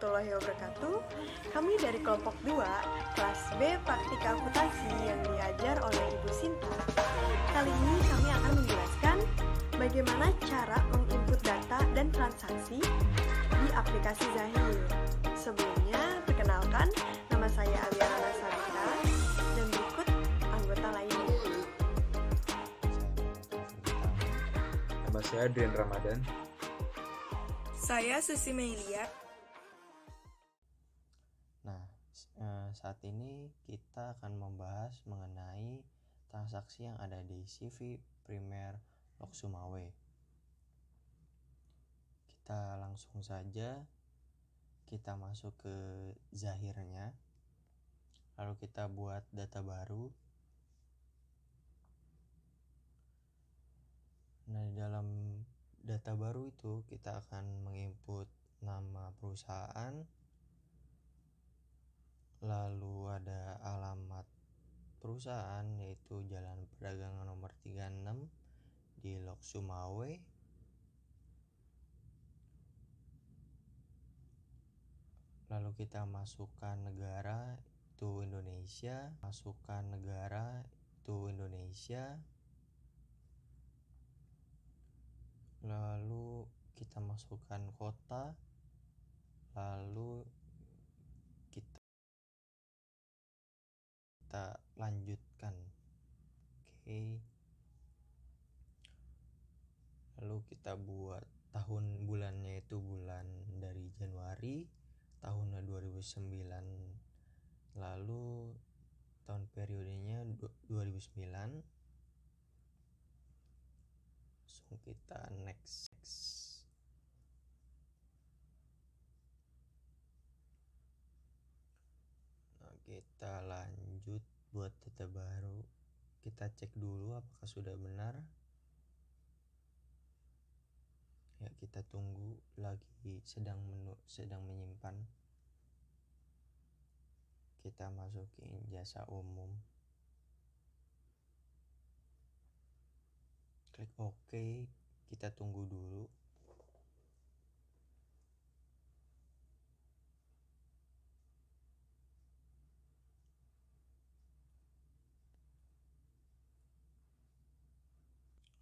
warahmatullahi wabarakatuh. Kami dari kelompok 2, kelas B Praktika Akuntansi yang diajar oleh Ibu Sinta. Kali ini kami akan menjelaskan bagaimana cara menginput data dan transaksi di aplikasi Zahir. Sebelumnya, perkenalkan, nama saya Aliana Sabita dan berikut anggota lainnya. Nama saya Adrian Ramadan. Saya Susi Melia. Nah, saat ini kita akan membahas mengenai transaksi yang ada di CV Primer Lok Sumawe. Kita langsung saja kita masuk ke Zahirnya, lalu kita buat data baru. Nah, di dalam data baru itu kita akan menginput nama perusahaan, lalu ada alamat perusahaan yaitu Jalan Perdagangan nomor 36 di Lok Sumawe. Lalu kita masukkan negara itu Indonesia, lalu kita masukkan kota, lalu kita lanjutkan. Oke. Lalu kita buat tahun bulannya itu bulan dari Januari tahun 2009, lalu tahun periodenya 2009. Langsung kita next. Nah, kita lanjut buat data baru. Kita cek dulu apakah sudah benar. Ya, kita tunggu lagi, sedang menyimpan. Kita masukin jasa umum, klik OK. Kita tunggu dulu.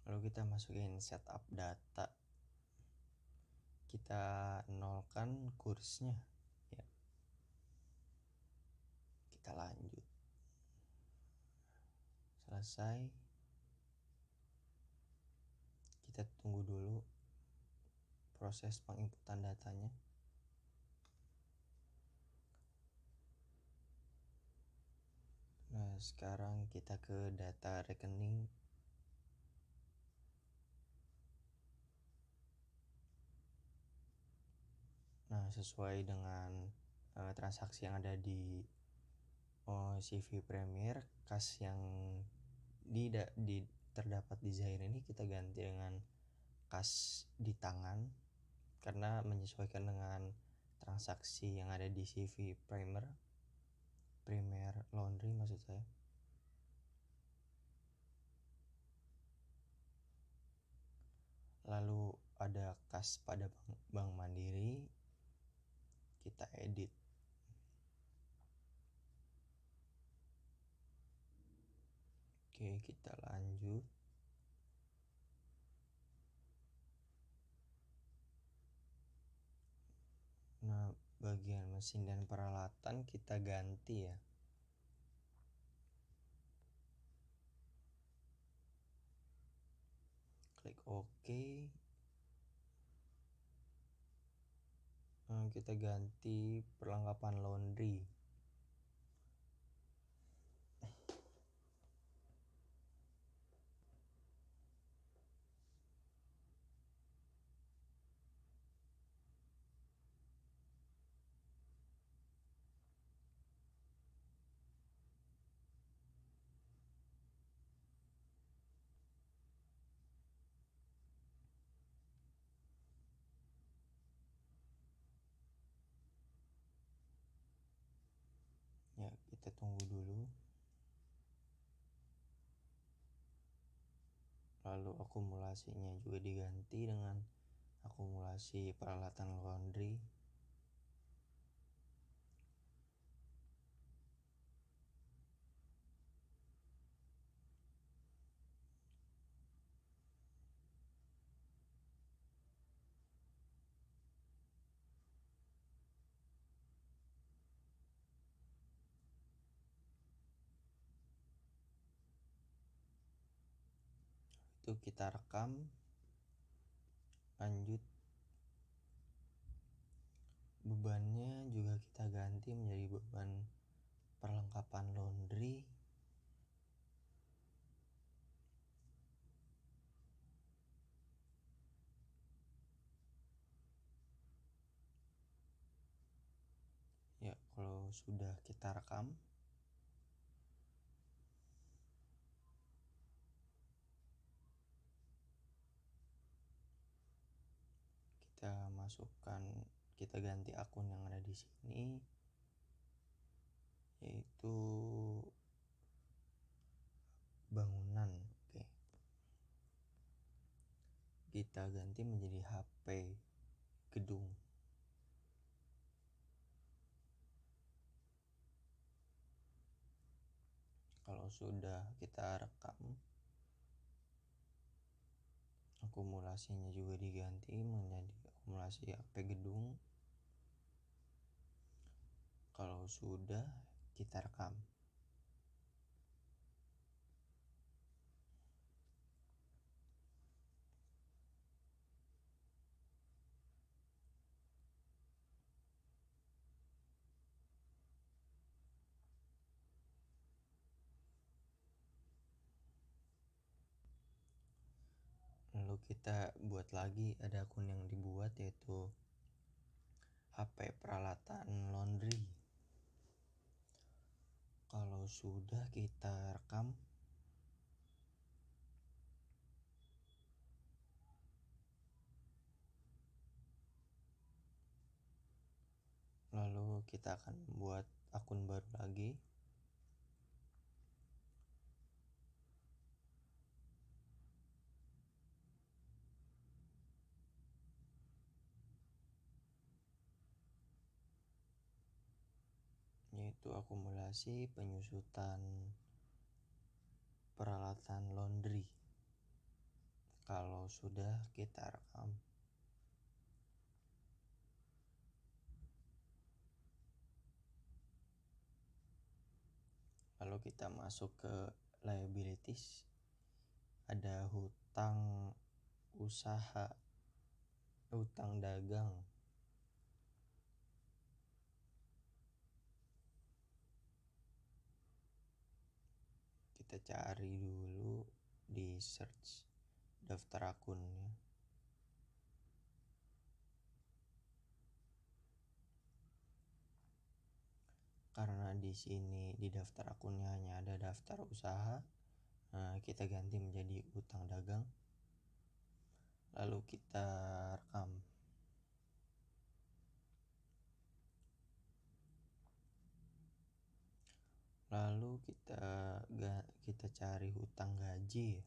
Lalu kita masukin setup data, kita nolkan kursnya ya. Kita lanjut. Selesai. Kita tunggu dulu proses penginputan datanya. Nah, sekarang kita ke data rekening. Nah, sesuai dengan transaksi yang ada di CV Premier, kas yang terdapat di Zahir ini kita ganti dengan kas di tangan karena menyesuaikan dengan transaksi yang ada di CV Premier Laundry maksud saya. Lalu ada kas pada Bank Mandiri, kita edit. Oke, kita lanjut. Nah, bagian mesin dan peralatan kita ganti ya. Klik OK. Nah, kita ganti perlengkapan laundry. Ya, kita tunggu dulu. Lalu akumulasinya juga diganti dengan akumulasi peralatan laundry. itu kita rekam, lanjut bebannya juga kita ganti menjadi beban perlengkapan laundry. Ya, kalau sudah kita rekam, kita masukkan, kita ganti akun yang ada di sini, yaitu bangunan. Oke, kita ganti menjadi HP gedung. Kalau sudah kita rekam, akumulasinya juga diganti menjadi akumulasi HP gedung. Kalau sudah kita rekam, lalu kita buat lagi, ada akun yang dibuat yaitu HP peralatan laundry. Kalau sudah kita rekam, lalu kita akan membuat akun baru lagi. Yaitu akumulasi penyusutan peralatan laundry. Kalau sudah kita rekam, lalu kita masuk ke liabilities, ada hutang usaha, hutang dagang. Kita cari dulu di search daftar akunnya. Karena di sini di daftar akunnya hanya ada daftar usaha, kita ganti menjadi hutang dagang. Lalu kita rekam. Lalu kita cari hutang gaji.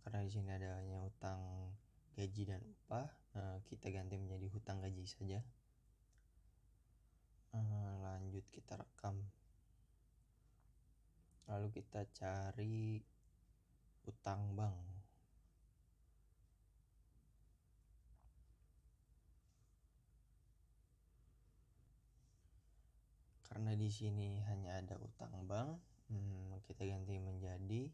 Karena di sini ada hanya hutang gaji dan upah, kita ganti menjadi hutang gaji saja. Lanjut kita rekam. Lalu kita cari hutang bank. Karena di sini hanya ada utang bank, kita ganti menjadi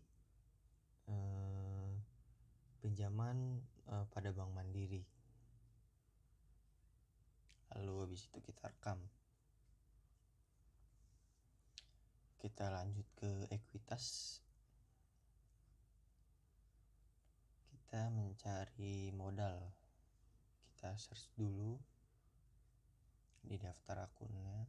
pinjaman pada Bank Mandiri. Lalu habis itu kita rekam. Kita lanjut ke ekuitas. Kita mencari modal. Kita search dulu di daftar akunnya.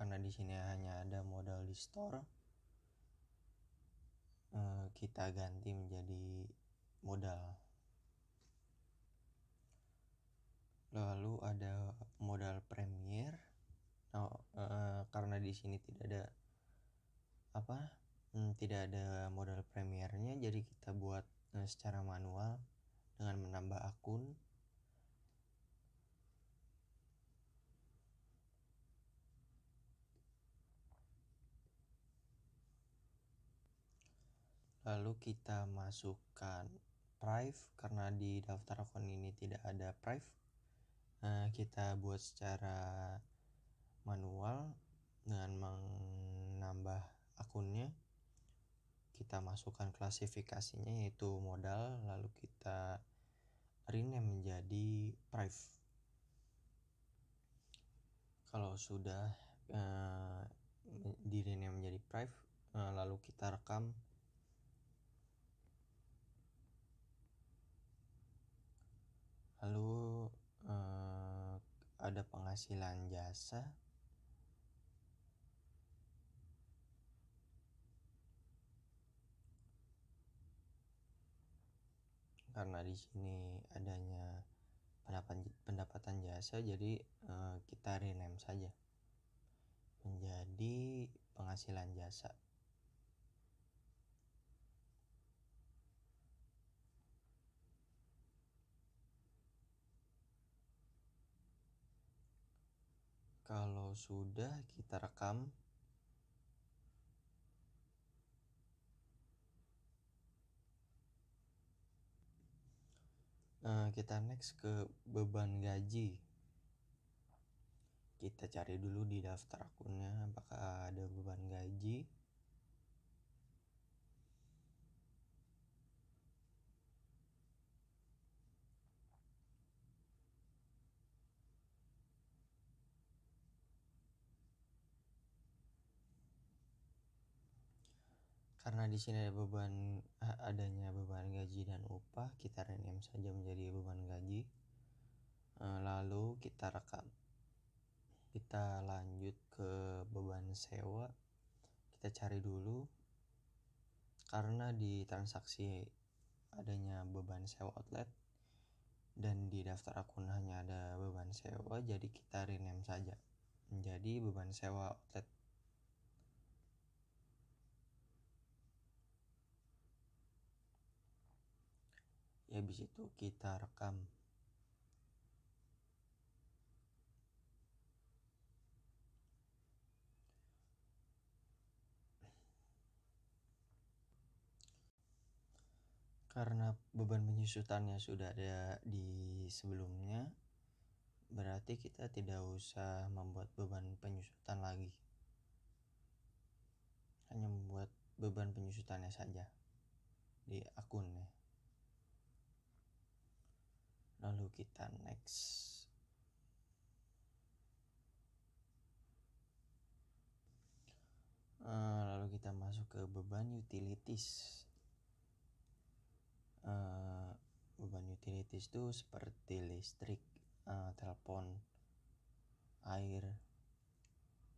Karena di sini hanya ada modal di store, kita ganti menjadi modal. Lalu ada modal premier. Karena di sini tidak ada modal premiernya, jadi kita buat secara manual dengan menambah akun. Lalu kita masukkan prive, karena di daftar akun ini tidak ada prive. Kita buat secara manual dengan menambah akunnya, kita masukkan klasifikasinya yaitu modal, lalu kita rename menjadi prive. Kalau sudah di rename menjadi prive, lalu kita rekam. Lalu ada penghasilan jasa. Karena di sini adanya pendapatan jasa, jadi kita rename saja menjadi penghasilan jasa. Kalau sudah, kita rekam. Kita next ke beban gaji. Kita cari dulu di daftar akunnya apakah ada beban gaji. Karena di sini adanya beban gaji dan upah, kita rename saja menjadi beban gaji. Lalu kita rekam. Kita lanjut ke beban sewa. Kita cari dulu, karena di transaksi adanya beban sewa outlet dan di daftar akun hanya ada beban sewa, jadi kita rename saja menjadi beban sewa outlet. Habis itu kita rekam. Karena beban penyusutannya sudah ada di sebelumnya, berarti kita tidak usah membuat beban penyusutan lagi. Hanya membuat beban penyusutannya saja di akunnya. Lalu kita next. Lalu kita masuk ke beban utilities. Beban utilities itu seperti listrik, telepon, air.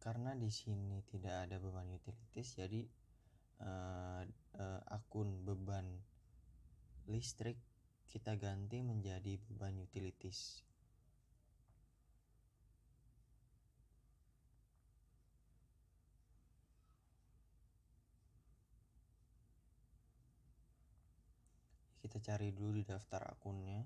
Karena di sini tidak ada beban utilities, jadi akun beban listrik kita ganti menjadi beban utilities. Kita cari dulu di daftar akunnya.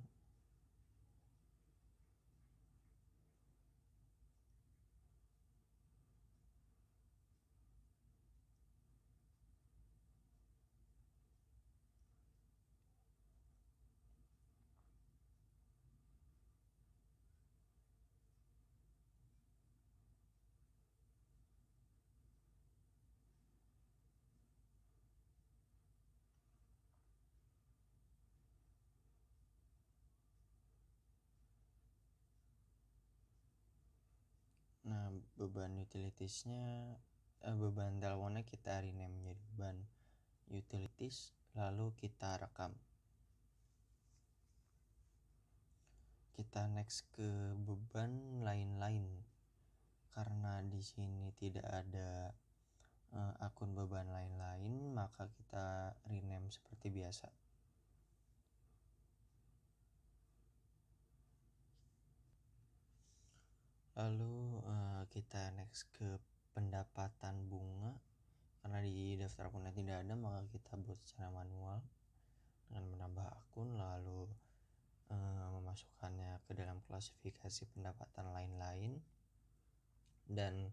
Nah, beban utilitiesnya, beban teleponnya kita rename menjadi beban utilities, lalu kita rekam. Kita next ke beban lain-lain. Karena di sini tidak ada akun beban lain-lain, maka kita rename seperti biasa. Lalu kita next ke pendapatan bunga. Karena di daftar akunnya tidak ada, maka kita buat secara manual dengan menambah akun, lalu memasukkannya ke dalam klasifikasi pendapatan lain-lain dan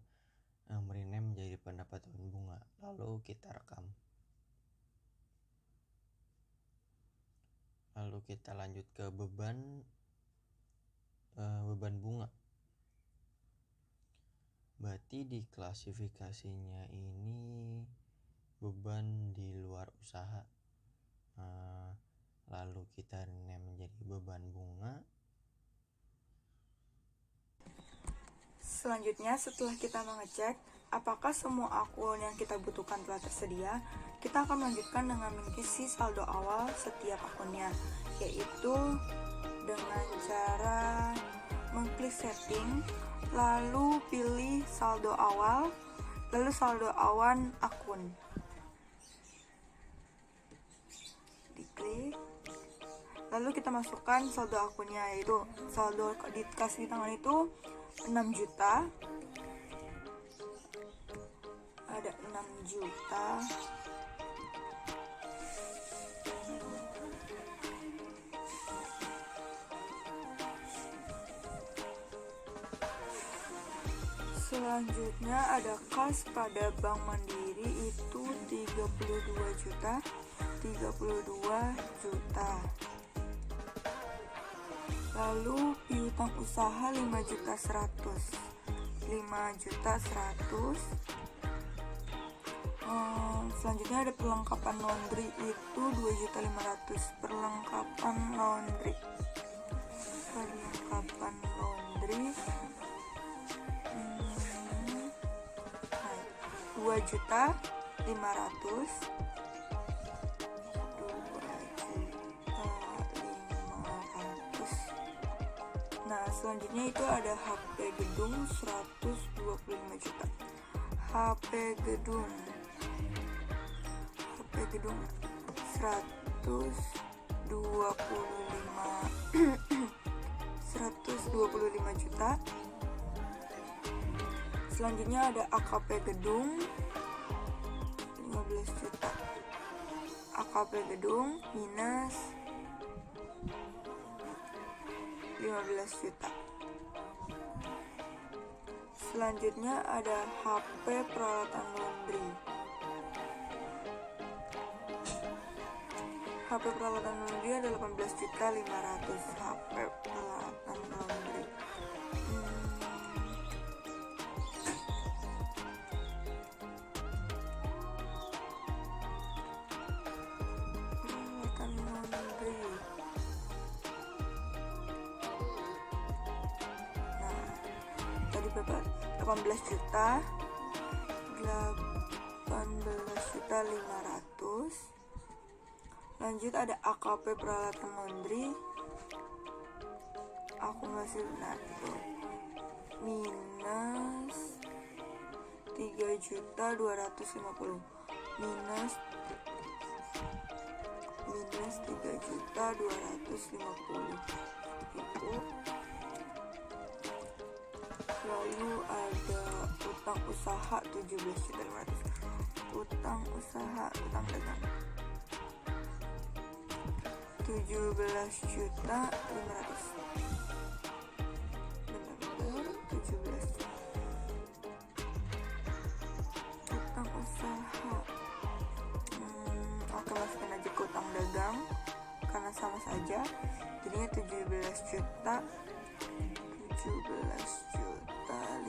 merename menjadi pendapatan bunga. Lalu kita rekam. Lalu kita lanjut ke beban bunga. Berarti di klasifikasinya ini beban di luar usaha, lalu kita rename menjadi beban bunga. Selanjutnya, setelah kita mengecek apakah semua akun yang kita butuhkan telah tersedia, kita akan melanjutkan dengan mengisi saldo awal setiap akunnya, yaitu dengan cara mengklik setting, lalu pilih saldo awal, lalu saldo awan akun. Diklik, lalu kita masukkan saldo akunnya, yaitu saldo dikasih di tangan itu 6 juta, ada 6 juta, selanjutnya ada kas pada Bank Mandiri itu 32 juta, 32 juta. Lalu piutang usaha 5.100.000, 5.100.000. Selanjutnya ada perlengkapan laundry itu 2.500.000, perlengkapan laundry 2.500.000. Nah, selanjutnya itu ada HP gedung 125 juta. HP gedung 125 juta. Selanjutnya ada AKP gedung 15 juta. AKP gedung minus 15 juta. Selanjutnya ada HP peralatan laundry. HP peralatan laundry ada 18.500.000. HP peralatan laundry. Peralatan laundry. Tadi berapa? 18 juta, 18.500.000. Lanjut ada AKP peralatan laundry, akumulasi itu minus 3.250.000, minus 3.250.000 itu. Lalu ada utang usaha 17.500.000, utang usaha, utang dagang 17.500.000, benar-benar 17 juta. Utang usaha, oke, masukin aja ke utang dagang karena sama saja, jadinya 17 juta, 17.500.000.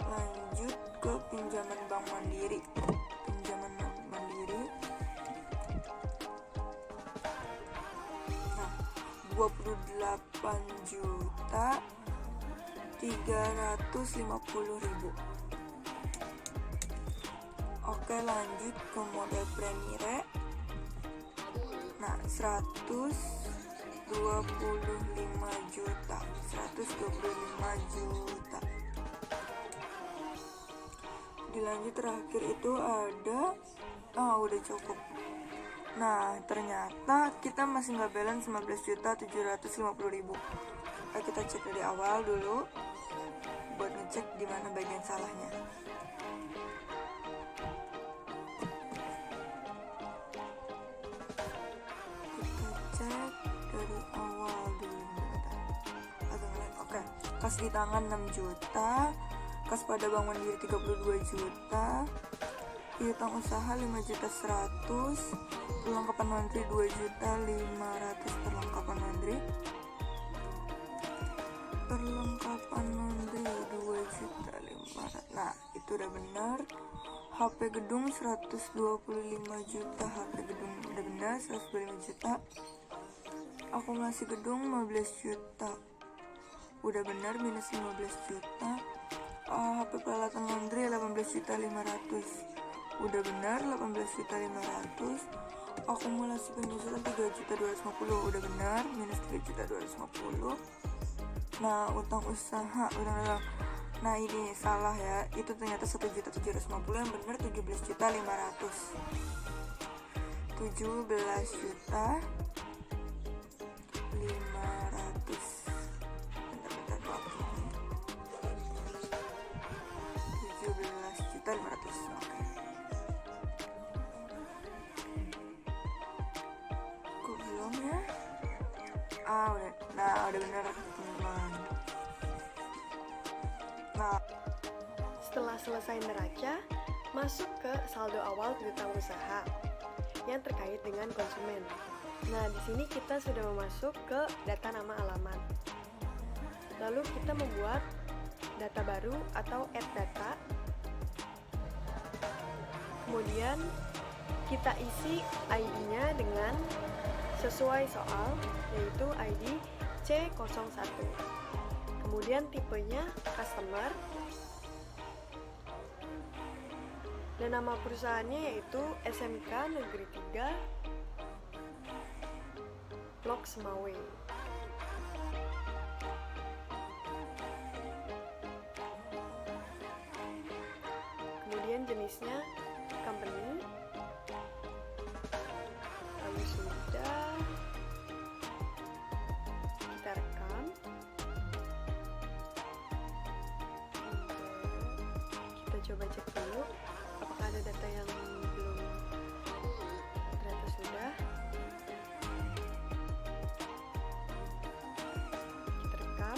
Lanjut ke pinjaman Bank Mandiri. Pinjaman Bank Mandiri. Nah, 28.350.000. Oke, lanjut ke model Premiere. Nah, 125 juta. Dilanjut terakhir itu ada udah cukup. Nah, ternyata kita masih nggak balance 15.750.000. Kita cek dari awal dulu buat ngecek di mana bagian salahnya. Kas di tangan 6 juta, kas pada Bank Mandiri 32 juta, piutang usaha 5.100.000, perlengkapan laundry 2.500.000, perlengkapan laundry 2.500.000. Nah, itu udah benar. HP gedung 125 juta. HP gedung udah benar 125 juta. Akumulasi gedung 15 juta. Udah benar minus 15 juta. HP peralatan laundry 18.500.000. Udah benar 18.500.000. Akumulasi penjualan 3.250.000. Udah benar minus 3.250.000. Nah, utang usaha udah. Nah, ini salah ya. Itu ternyata 1.750.000, yang benar 17.500.000. 17.500.000. Bentar waktu. 17.500.000. Oke. Kok belum ya? Udah. Nah, udah benar teman-teman. Nah, Setelah selesai neraca, masuk ke saldo awal piutang usaha yang terkait dengan konsumen. Nah, di sini kita sudah masuk ke data nama alamat. Lalu kita membuat data baru atau add data. Kemudian kita isi ID-nya dengan sesuai soal, yaitu ID C01. Kemudian tipenya customer. Dan nama perusahaannya yaitu SMK Negeri 3 Blok Semawe. Kemudian jenisnya company. Lalu sudah kita rekam. Kita coba cek dulu apakah ada data yang belum. Ternyata sudah. Kita rekam.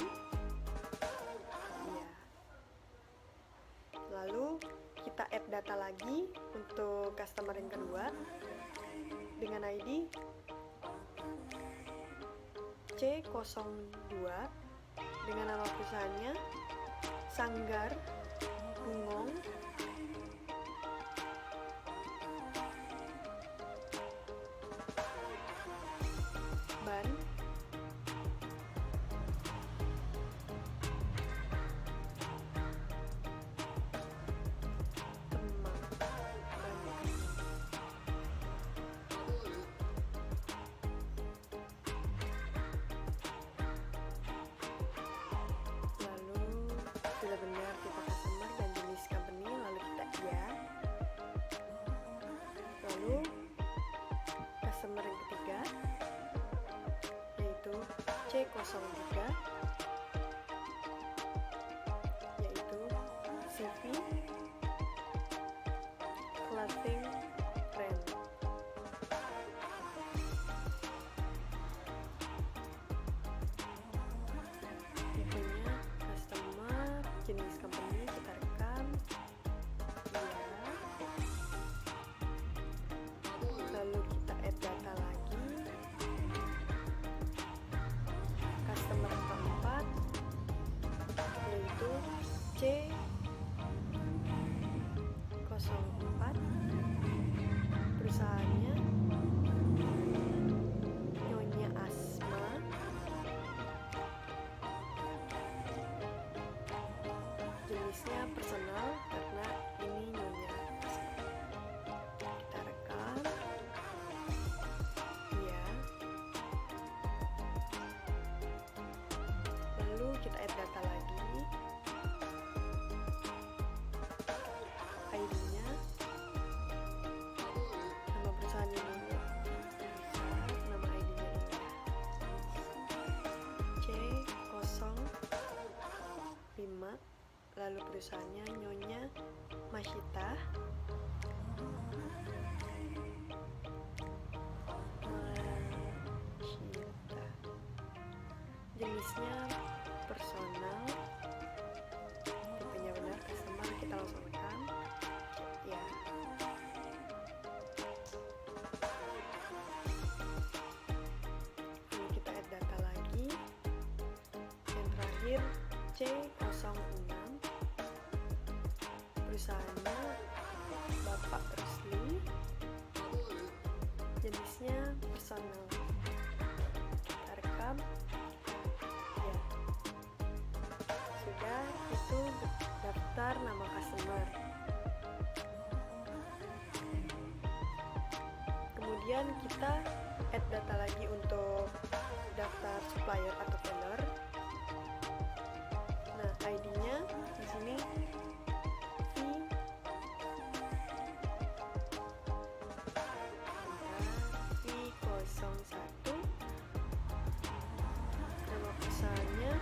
Iya. Lalu kita add data lagi untuk customer yang kedua dengan ID C02 dengan nama perusahaannya Sanggar Bungong Ban Kemang. Lalu sudah benar tipe customer dan jenis company, lalu kita iya. Lalu customer yang ketiga yaitu C03, yaitu CV Clothing Brand. Tipenya customer, jenis company kita rekam. Iya. Lalu kita add data lagi. Customer keempat yaitu C04. Perusahaannya Nyonya Asma. Jenisnya personal karena ini Nyonya Asma. Kita rekam. Iya. Lalu kita add data lagi. ID-nya, nama perusahaannya dulu. Nama ID-nya dulu ya. C05. Lalu perusahaannya Nyonya Masyita. Jenisnya personal. Tipenya benar customer, kita langsung rekam. Ya. Lalu kita add data lagi. Yang terakhir C06. perusahaannya Bapak Rusli, jenisnya personal. Kita rekam. Ya, sudah. Itu daftar nama customer. Kemudian kita add data lagi untuk daftar supplier atau vendor. Nah, ID-nya di sini V01. Nama perusahaannya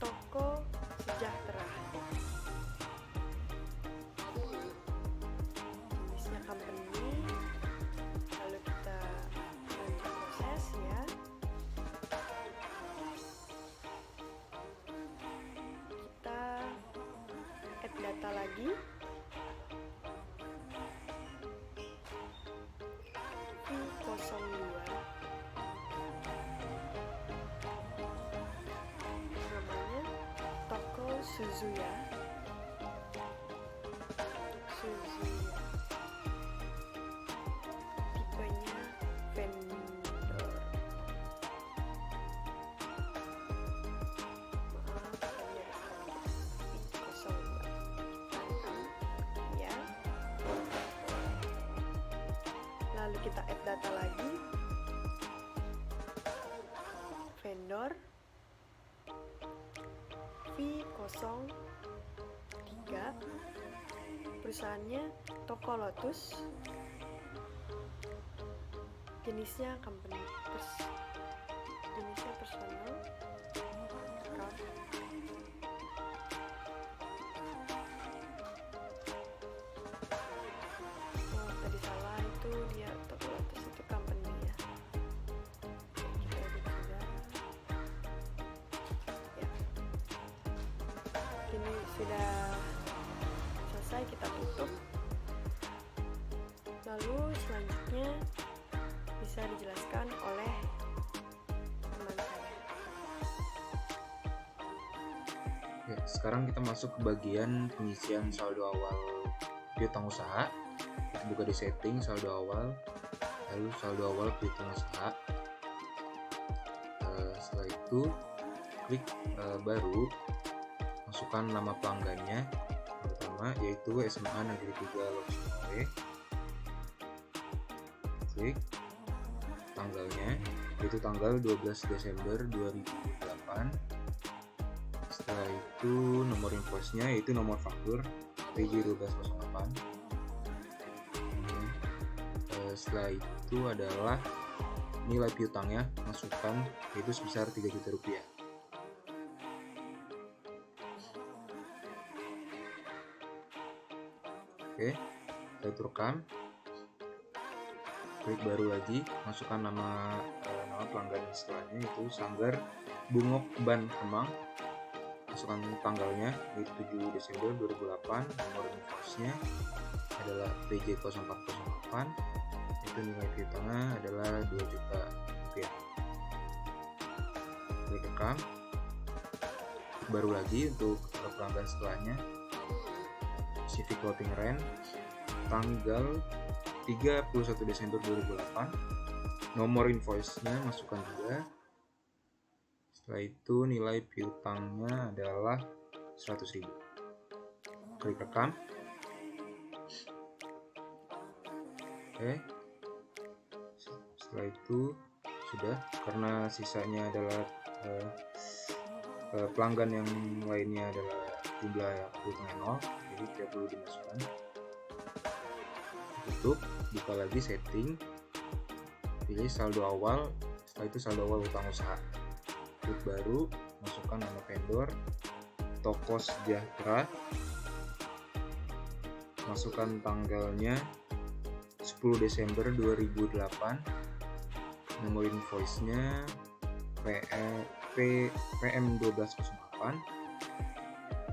Toko Sejahtera. Jenisnya company. Lalu kita lanjut proses ya. Kita add data lagi. V02. Namanya Toko Suzuya. Suzuya. Tipenya vendor. Maaf, V02. Ya. Lalu kita add data lagi. Vendor V03. Perusahaannya Toko Lotus. Jenisnya company. Jenisnya personal. Rekam. Oh, tadi salah, itu dia Toko Lotus itu company ya. Oke, kita edit juga. Ya. Ini sudah selesai, kita tutup. Lalu selanjutnya bisa dijelaskan oleh teman saya. Oke, sekarang kita masuk ke bagian pengisian saldo awal piutang usaha. Kita buka di setting saldo awal, lalu saldo awal piutang usaha. Setelah itu klik baru, masukkan nama pelanggannya pertama, yaitu SMA Negeri 3 Loksmawe. Klik tanggalnya, yaitu tanggal 12 Desember 2008. Setelah itu nomor invoice-nya, yaitu nomor faktur PJ1208. Setelah itu adalah nilai piutangnya, masukkan, yaitu sebesar 3 juta rupiah. Oke, setelah itu rekam. Klik baru lagi, masukkan nama pelanggan setelahnya, itu Sanggar Bungok Ban Kemang. Masukkan tanggalnya, yaitu 7 Desember 2008. Nomor invoice-nya adalah PJ0408. Itu nilai piutangnya adalah 2 juta rupiah. Klik rekam. Baru lagi untuk pelanggan setelahnya, Civic Clothing Rent, tanggal 31 Desember 2008. Nomor invoice-nya masukkan juga. Setelah itu nilai piutangnya adalah 100.000. Klik rekam. Oke. Setelah itu sudah, karena sisanya adalah pelanggan yang lainnya adalah jumlah piutangnya 0, jadi tidak perlu dimasukkan. Tutup, buka lagi setting, pilih saldo awal. Setelah itu saldo awal utang usaha. Klik baru, masukkan nama vendor Toko Sejahtera, masukkan tanggalnya 10 Desember 2008. Nomor invoice-nya PM1208.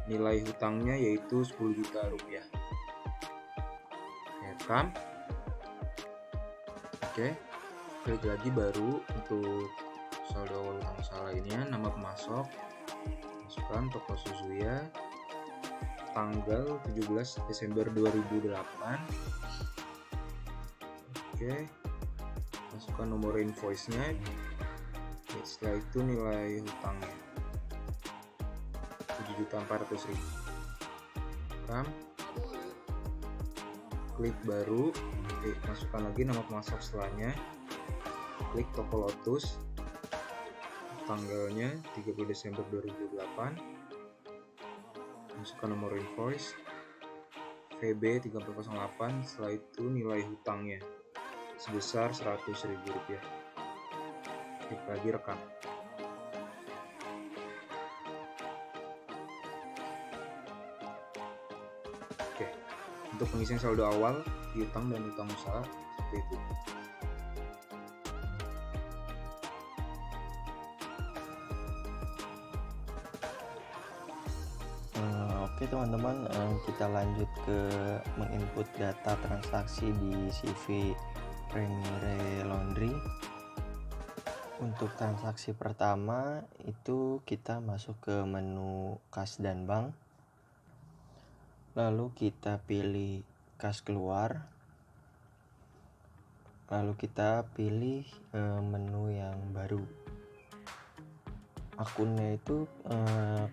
Nilai hutangnya yaitu 10 juta rupiah. Rekam. Oke, klik lagi baru untuk saldo awal utang usaha lainnya. Nama pemasok, masukkan Toko Suzuya. tanggal 17 Desember 2008. Oke, masukkan nomor invoice-nya. Setelah itu nilai hutangnya 7.400.000. Klik baru. Masukkan lagi nama pemasok setelahnya. Klik toko Lotus. Tanggalnya 30 Desember 2008. Masukkan nomor invoice VB 3408. Setelah itu nilai hutangnya sebesar Rp100.000. Klik lagi rekam. Oke, untuk pengisian saldo awal, piutang dan utang usaha seperti itu. Oke teman-teman, kita lanjut ke menginput data transaksi di CV Premier Laundry. Untuk transaksi pertama itu kita masuk ke menu kas dan bank, lalu kita pilih kas keluar, lalu kita pilih menu yang baru. Akunnya itu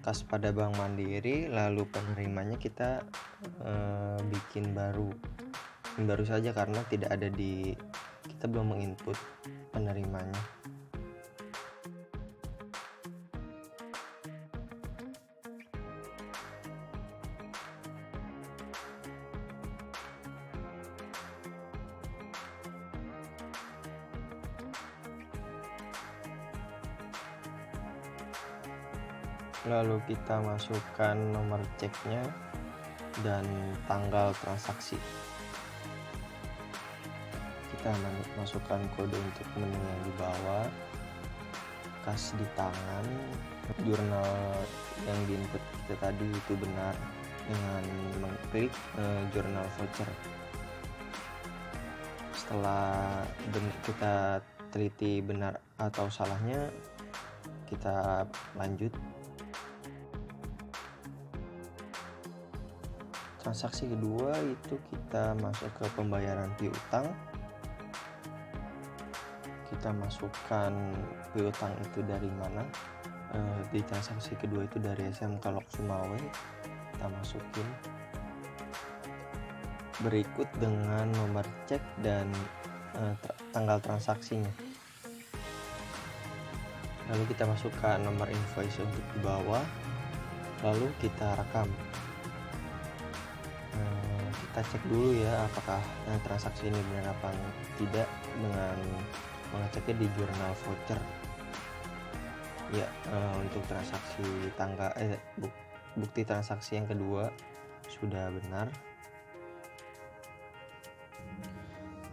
kas pada Bank Mandiri, lalu penerimanya kita bikin baru saja karena tidak ada kita belum menginput penerimanya. Lalu kita masukkan nomor ceknya dan tanggal transaksi. Kita masukkan kode untuk menu yang di bawah, kas di tangan, jurnal yang diinput kita tadi itu benar dengan mengklik jurnal voucher. Setelah kita teliti benar atau salahnya, kita lanjut. Transaksi kedua itu kita masuk ke pembayaran piutang. Kita masukkan piutang itu dari mana. Di transaksi kedua itu dari SMK Lok Sumawe. Kita masukin. Berikut dengan nomor cek dan tanggal transaksinya. Lalu kita masukkan nomor invoice untuk di bawah. Lalu kita rekam. Kita cek dulu ya apakah transaksi ini benar apa tidak dengan mengeceknya di jurnal voucher. Ya, untuk transaksi bukti transaksi yang kedua sudah benar.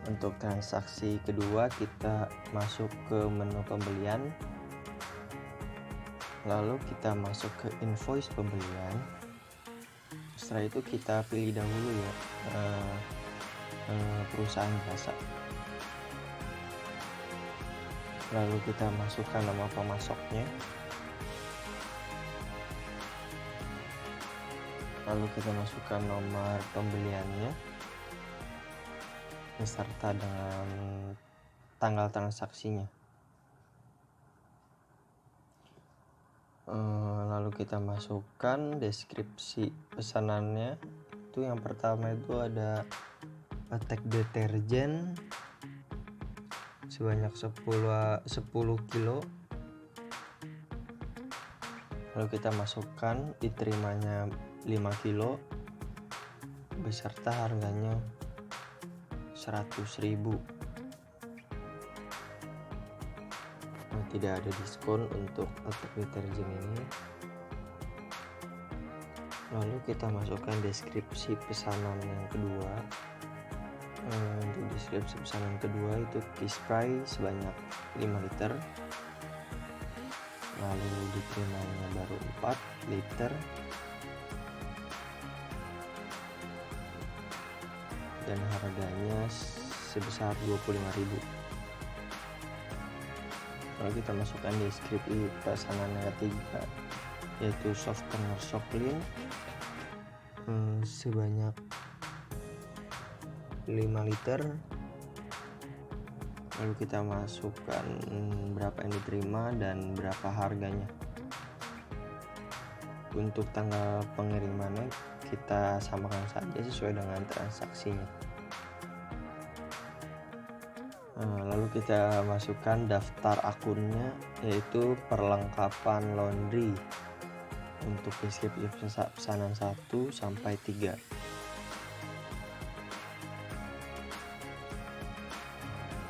Untuk transaksi kedua kita masuk ke menu pembelian. Lalu kita masuk ke invoice pembelian. Setelah itu kita pilih dahulu ya perusahaan jasa. Lalu kita masukkan nama pemasoknya. Lalu kita masukkan nomor pembeliannya beserta dengan tanggal transaksinya. Lalu kita masukkan deskripsi pesanannya. Itu yang pertama itu ada tag deterjen sebanyak 10 kilo. Lalu kita masukkan diterimanya 5 kilo beserta harganya 100.000. Tidak ada diskon untuk deterjen ini. Lalu kita masukkan deskripsi pesanan yang kedua. Untuk deskripsi pesanan kedua itu kiss price sebanyak 5 liter. Lalu diterimanya baru 4 liter. Dan harganya sebesar 25.000. Lalu kita masukkan deskripsi pesanan yang ketiga, yaitu softener Soklin sebanyak 5 liter. Lalu kita masukkan berapa yang diterima dan berapa harganya. Untuk tanggal pengirimannya kita samakan saja sesuai dengan transaksinya. Lalu kita masukkan daftar akunnya, yaitu perlengkapan laundry untuk deskripsi pesanan 1 sampai 3.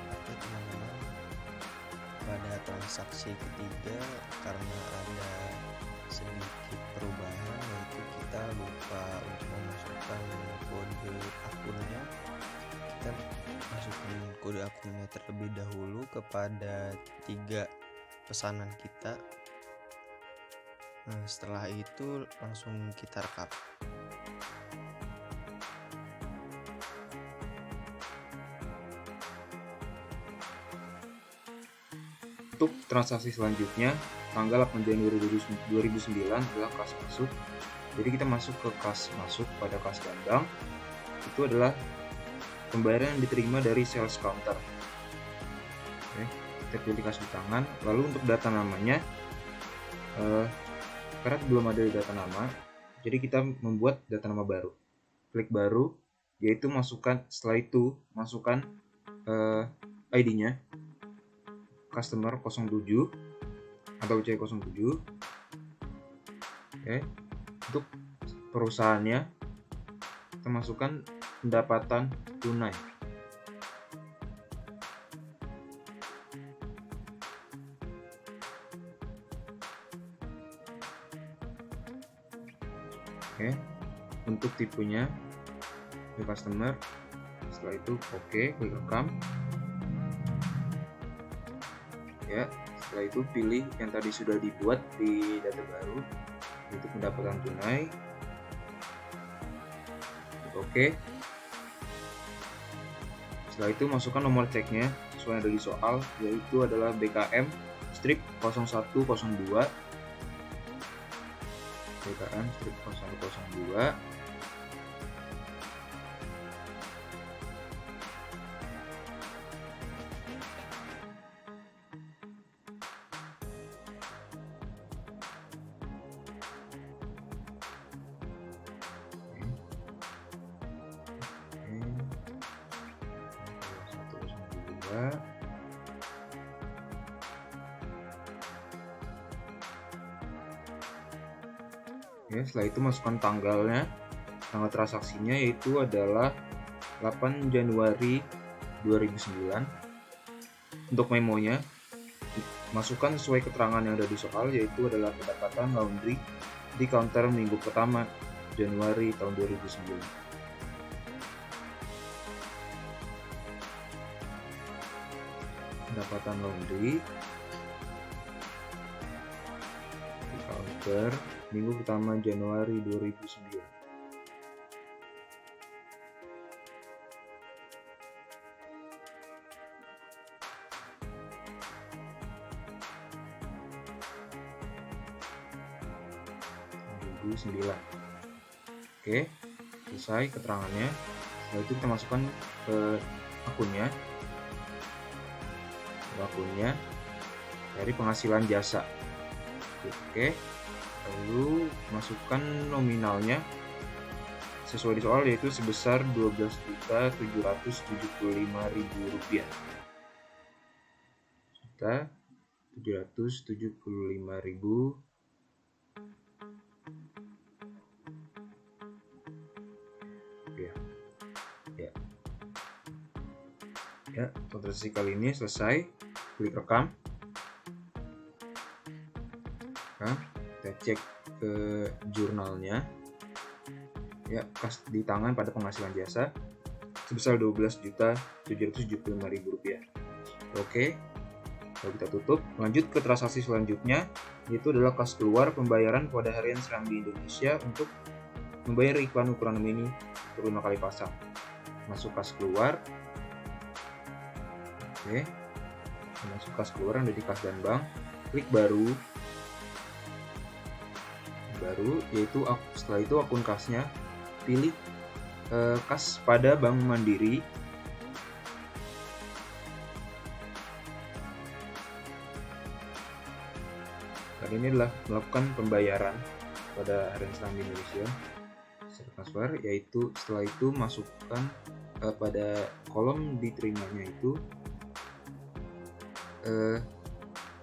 Oke teman-teman, pada transaksi ketiga karena ada sedikit perubahan, yaitu kita lupa untuk memasukkan kode akunnya. Kita masukkan kode akunnya terlebih dahulu kepada 3 pesanan kita. Nah, setelah itu langsung kita rekap. Untuk transaksi selanjutnya, tanggal 8 Januari 2009 adalah kas masuk. Jadi kita masuk ke kas masuk pada kas gandang. Itu adalah pembayaran yang diterima dari sales counter. Oke, kita pilih kas di tangan. Lalu untuk data namanya, karena belum ada data nama, jadi kita membuat data nama baru. Klik baru, yaitu setelah itu masukkan ID-nya customer 07 atau C07. Oke, untuk perusahaannya kita masukkan pendapatan tunai. Oke, untuk tipenya di customer. Setelah itu oke, klik rekam. Ya, setelah itu pilih yang tadi sudah dibuat di data baru, yaitu pendapatan tunai. Oke. Setelah itu masukkan nomor ceknya sesuai yang ada di soal, yaitu adalah BKM strip 0102. BKM strip 0102. Ya, setelah itu masukkan tanggalnya, tanggal transaksinya yaitu adalah 8 Januari 2009. Untuk memonya, masukkan sesuai keterangan yang ada di soal, yaitu adalah pendapatan laundry di counter minggu pertama Januari tahun 2009. Pendapatan laundry di counter minggu pertama Januari 2009. Oke, selesai keterangannya. Setelah itu kita masukkan ke akunnya. Dari penghasilan jasa. Oke. Lalu masukkan nominalnya sesuai di soal, yaitu sebesar Rp12.775.000. Rp775.000. Ya, transaksi kali ini selesai. Klik rekam. Kita cek ke jurnalnya. Ya, kas di tangan pada penghasilan jasa sebesar Rp12.775.000. Oke. Lalu kita tutup. Lanjut ke transaksi selanjutnya, yaitu adalah kas keluar pembayaran pada harian Serambi Indonesia untuk membayar iklan ukuran mini untuk 5 kali pasang. Masuk kas keluar. Oke. Masuk kas keluar yang ada di kas dan bank. Klik baru, yaitu setelah itu akun kasnya pilih kas pada Bank Mandiri. Karena ini adalah melakukan pembayaran pada Harian Serambi Indonesia secara transfer, yaitu setelah itu masukkan pada kolom diterimanya itu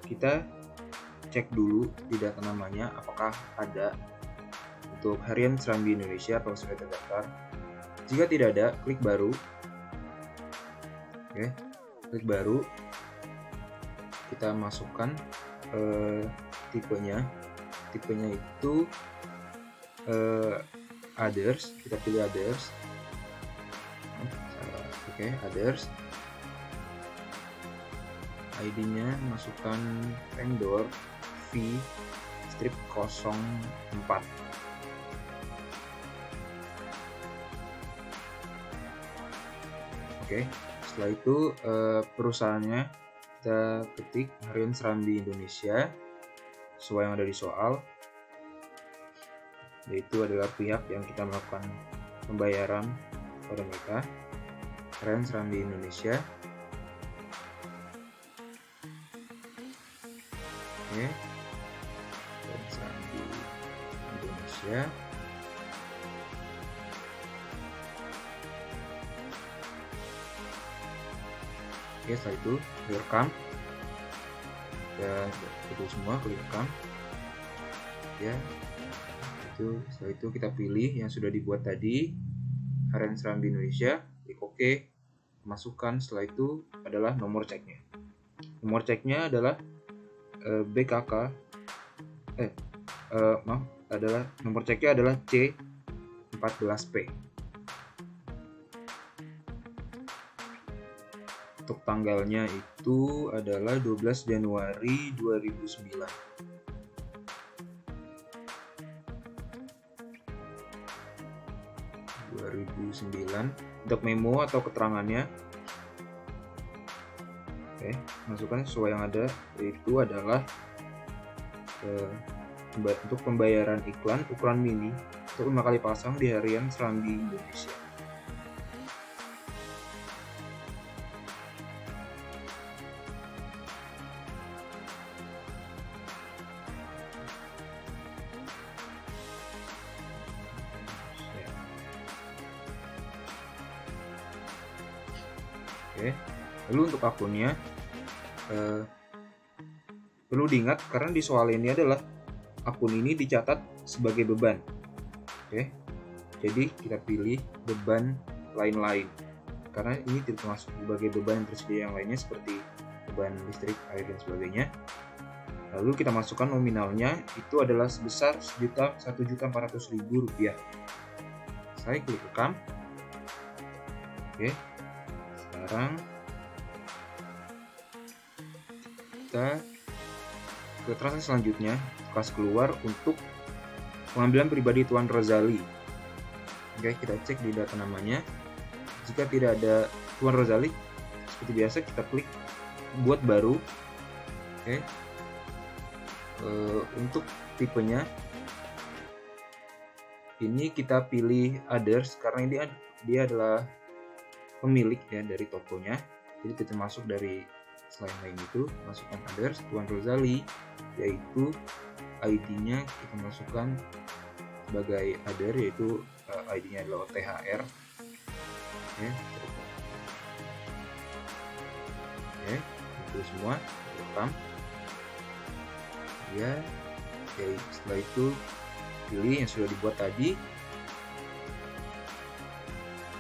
kita cek dulu di data namanya apakah ada untuk Harian Serambi Indonesia atau sudah terdaftar. Jika tidak ada, klik baru. Oke, klik baru. Kita masukkan tipenya itu others. Kita pilih others. Oke, others. ID-nya masukkan vendor V strip 04. Oke, setelah itu perusahaannya kita ketik Harian Serambi Indonesia sesuai yang ada di soal, yaitu adalah pihak yang kita melakukan pembayaran pada mereka, Harian Serambi Indonesia. Oke, Harian Serambi Indonesia. Oke, setelah itu direkam ya, itu semua klik rekam ya. Setelah itu kita pilih yang sudah dibuat tadi, Harian Serambi Indonesia, klik OK, masukkan. Setelah itu adalah nomor ceknya. Nomor ceknya adalah BKK adalah nomor ceknya adalah C14P. Untuk tanggalnya itu adalah 12 Januari 2009. Untuk memo atau keterangannya, oke, masukkan sesuai yang ada, yaitu adalah untuk pembayaran iklan ukuran mini untuk 5 kali pasang di Harian Serambi Indonesia. Oke, lalu untuk akunnya perlu diingat karena di soal ini adalah akun ini dicatat sebagai beban. Oke, jadi kita pilih beban lain-lain karena ini tidak termasuk sebagai beban yang tersedia yang lainnya seperti beban listrik, air dan sebagainya. Lalu kita masukkan nominalnya itu adalah sebesar Rp1.400.000. Saya klik rekam. Oke. Sekarang kita ke transaksi selanjutnya, kas keluar untuk pengambilan pribadi Tuan Rozali. Oke, kita cek di data namanya. Jika tidak ada Tuan Rozali, seperti biasa kita klik buat baru. Oke. Untuk tipenya ini kita pilih others karena dia adalah pemilik ya dari tokonya, jadi kita masuk dari selain lain itu masukkan others Tuan Rozali, yaitu ID-nya kita masukkan sebagai other, yaitu ID-nya adalah OTHR. Oke, itu semua rekam ya. Oke, setelah itu pilih yang sudah dibuat tadi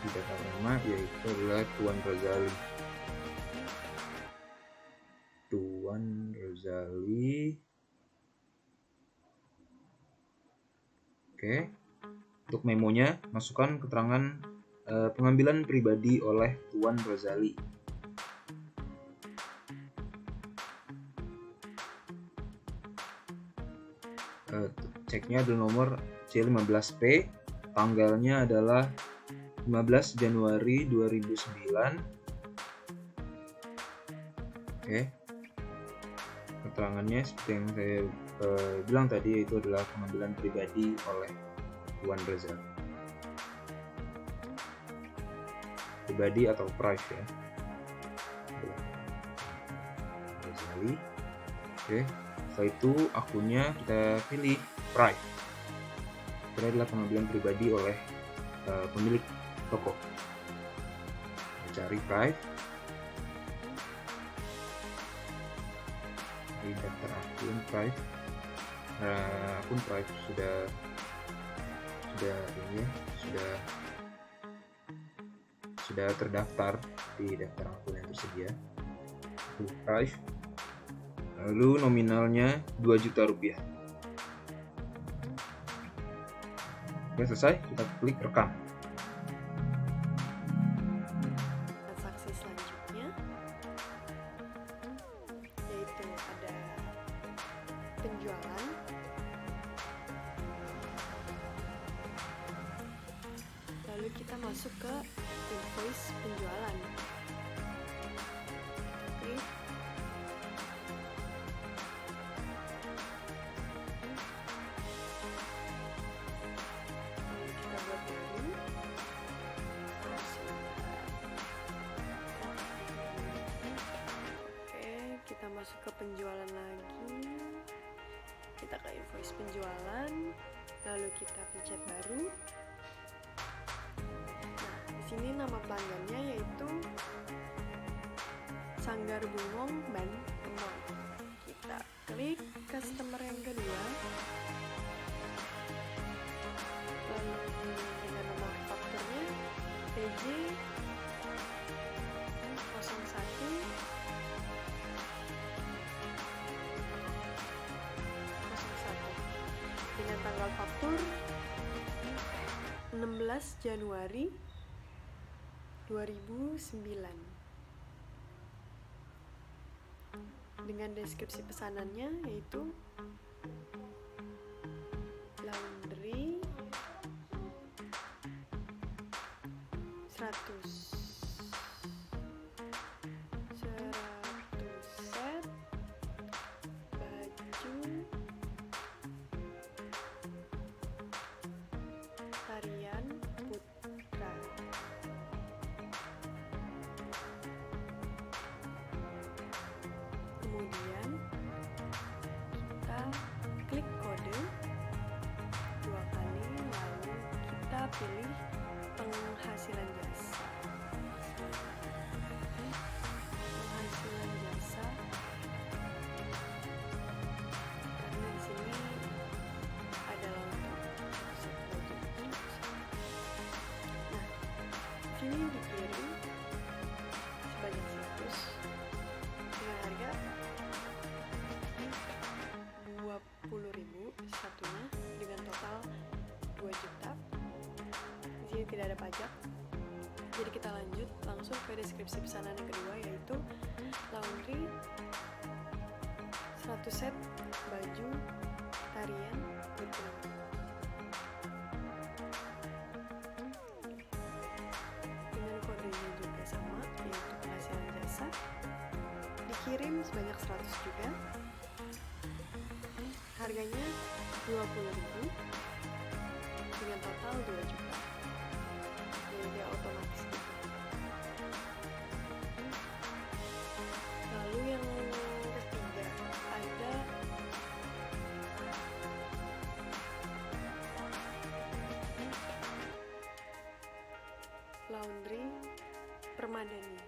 di data nama, yaitu adalah Tuan Rozali. Oke, untuk memonya masukkan keterangan pengambilan pribadi oleh Tuan Rozali. Ceknya adalah nomor C15P, tanggalnya adalah 15 Januari 2009. Oke, keterangannya seperti yang saya bilang tadi, yaitu adalah pengambilan pribadi oleh Tuan Rozali. pribadi atau private ya. Sekali. Oke, setelah itu akunnya kita pilih private. Ini adalah pengambilan pribadi oleh pemilik toko. Cari private di daftar akun private. Akun private sudah ini ya, sudah terdaftar di daftar akun yang tersedia. Private, lalu nominalnya 2 juta rupiah. Oke, selesai, kita klik rekam. Transaksi selanjutnya yaitu ada penjualan, lalu kita masuk ke invoice penjualan. Klik. Lalu kita buat baru. Oke, kita masuk ke penjualan lagi. Kita ke invoice penjualan, lalu kita pencet baru. Nah, di sini nama pelanggannya yaitu Sanggar Bungong Ban Kemang. Kita klik customer yang kedua. Lalu dengan nomor fakturnya PJ 01 dengan tanggal faktur 16 Januari 2009 dengan deskripsi pesanannya yaitu laundry 100 set baju tarian putra. Kemudian kita klik kode 2 kali, lalu kita pilih penghasilan jasa. Penghasilan jasa, karena di sini adalah untuk set baju. Nah, sini dikirim sebanyak 100 dengan harga 20.000 satunya dengan total 2 juta. Di sini tidak ada pajak. Jadi kita lanjut langsung ke deskripsi pesanan yang kedua yaitu laundry 100 set baju tarian putra. Dengan kodenya juga sama yaitu penghasilan jasa. Dikirim sebanyak 100 juga. Harganya 20.000 dengan total 2 juta. Jadi dia otomatis gitu. Lalu yang ketiga ada laundry Permadani.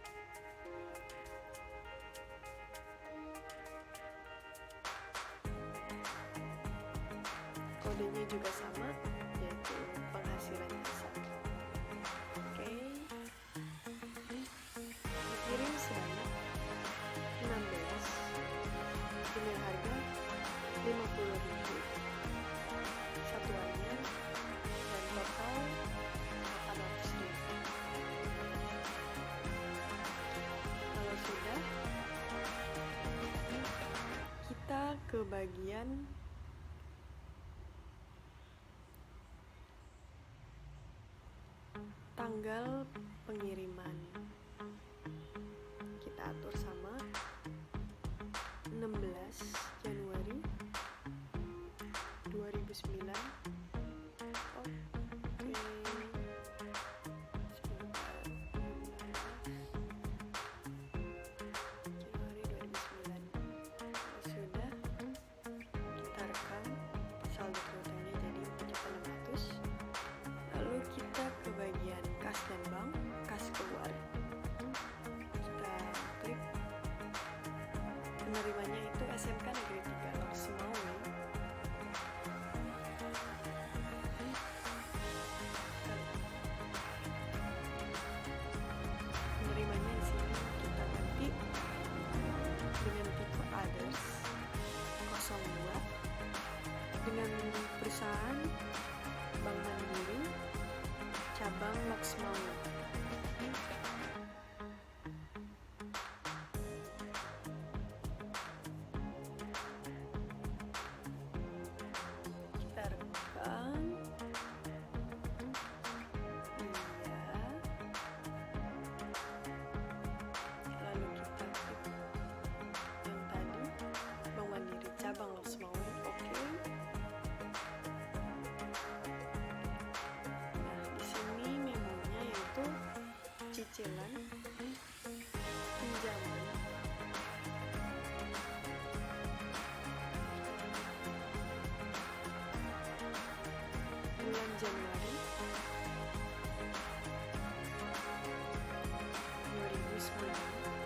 Kodenya juga sama yaitu penghasilan jasa. Oke. Dikirim sebanyak 16 dengan harga 50.000 satuannya dan total 800.000. Kalau sudah, kita ke bagian tanggal pengiriman. Kita atur sama 16 Januari 2009. Oke. Sebentar. 16 penerimanya itu SMK Negeri 3 Semauin. Penerimanya di sini kita ganti dengan tipe others 02 dengan perusahaan Bank Mandiri cabang Lok Semauin. Kita rekam. Iya. Lalu kita klik yang tadi Bank Mandiri cabang Lok Semauin. Oke. Nah, di sini memonya yaitu cicilan pinjaman bulan Januari 2009.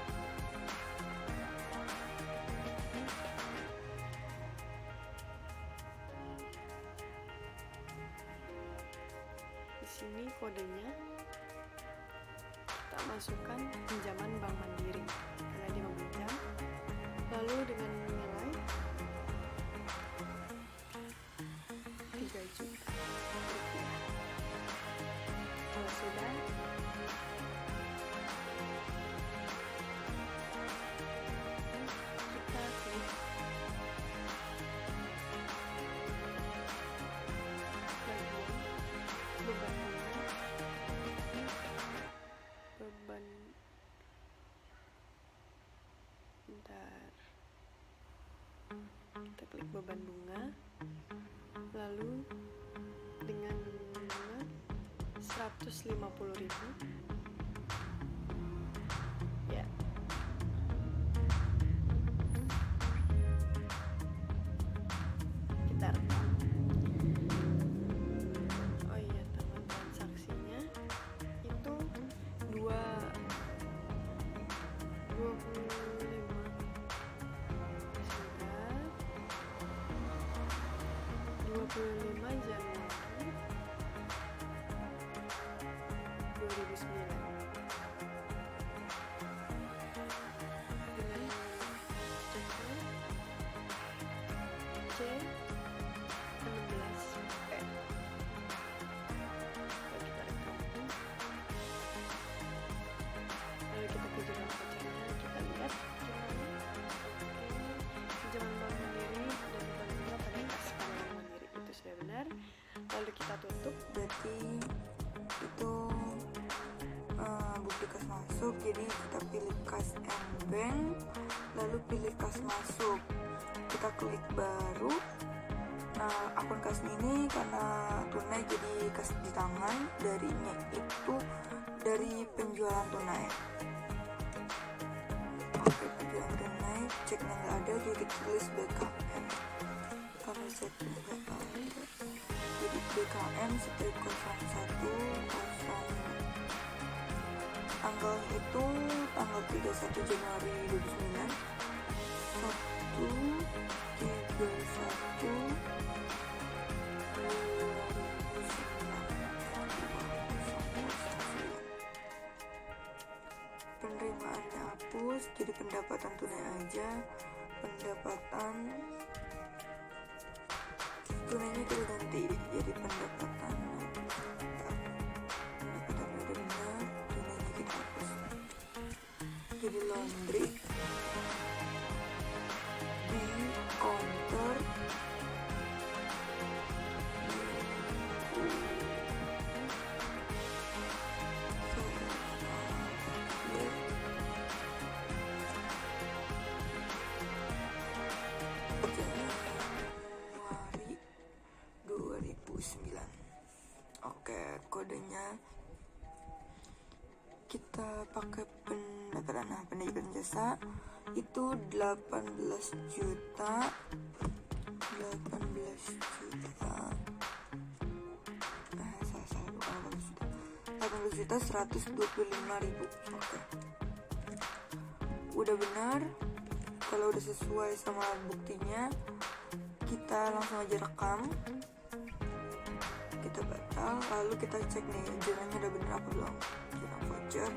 Di sini kodenya kita masukkan pinjaman Bank Mandiri karena dia meminjam, lalu dengan nilai 3 juta rupiah. Kalau sudah, kita klik bagian beban bunga, kita klik beban bunga, lalu dengan bunga 150.000 ya. Kita rekam. Oh iya, tanggal transaksinya itu 25 Januari 2009 dengan ceknya C16P. Lalu kita rekam, lalu kita ke jurnal koceknya, kita lihat jurnalnya. Pinjaman Bank Mandiri dan beban bunga pada kas Bank Mandiri itu sudah benar. Lalu kita tutup. Berarti itu bukti kas masuk. Jadi kita pilih kas and bank, lalu pilih kas masuk. Kita klik baru. Nah, akun kas ini karena tunai jadi kas di tangan, darinya itu dari penjualan tunai. Oke, penjualan tunai, ceknya nggak ada, jadi kita tulis BKM. Karena ceknya nggak ada, jadi BKM strip 01 tanggal itu tanggal 31 Januari 2009 penerimaannya hapus, jadi pendapatan tunai aja. Pendapatan tunainya kita ganti jadi pendapatan udah benar, tunainya kita hapus jadi laundry di counter Januari 2009. Oke, kodenya kita pakai pendidikan jasa itu 18 juta 125.000. Oke, udah benar. kalau udah sesuai sama buktinya, kita langsung aja rekam, kita batal, lalu kita cek nih jurnalnya udah bener apa belum. Jurnal voucher,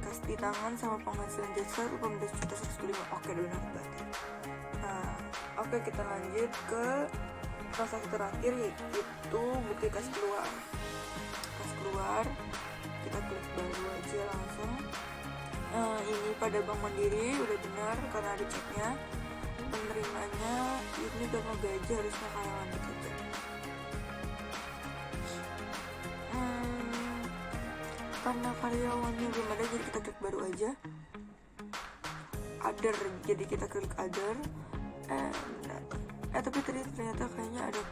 kas di tangan sama penghasilan jasa 18.105. Oke, udah benar berarti. Nah, oke, kita lanjut ke transaksi terakhir, yaitu bukti kas keluar. Kas keluar, kita klik baru aja langsung. Ini pada Bank Mandiri udah benar karena ada ceknya. Penerimanya ini udah mau gaji, harusnya karyawan itu aja. Karena karyawannya belum ada, jadi kita klik baru aja. Other, jadi kita klik other. Tapi ternyata kayaknya ada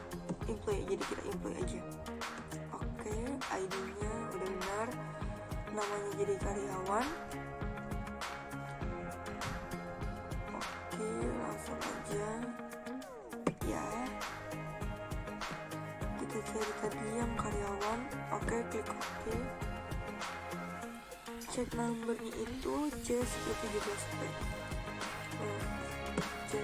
employee, jadi kita employee aja. Oke, ID-nya udah benar, namanya jadi karyawan. Oke, langsung aja ya, kita cari tadi yang karyawan. Oke, klik oke. Cek nomornya itu C1017P. C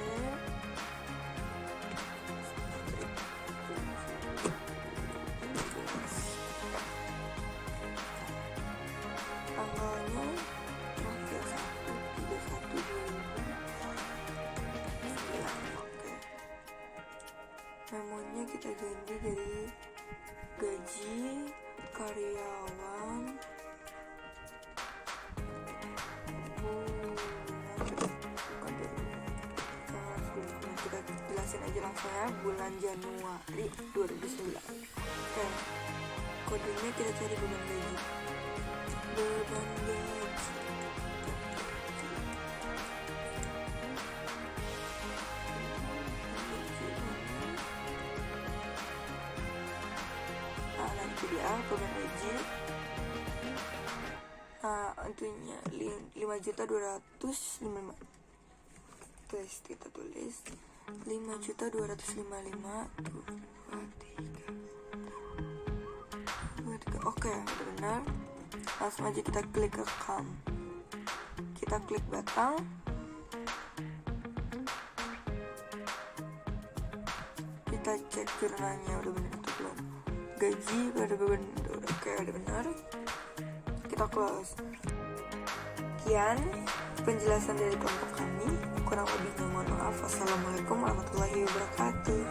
tanggalnya 31/31/2009. Oke, memonya kita ganti dari gaji karyawan kita jelasin aja langsung ya, bulan Januari 2009. Oke, kodenya kita cari beban gaji. Nah, nanti dia beban gaji. Nah, intinya 5.255. Terus kita tulis 5.255 tuh 2, 3. Oke, udah benar. Langsung aja kita klik rekam, kita klik batal. Kita cek jurnalnya udah benar atau belum, gaji udah benar. Oke, udah benar, kita close. Sekian penjelasan dari kelompok kami, kurang lebihnya mohon maaf. Wassalamualaikum warahmatullahi wabarakatuh.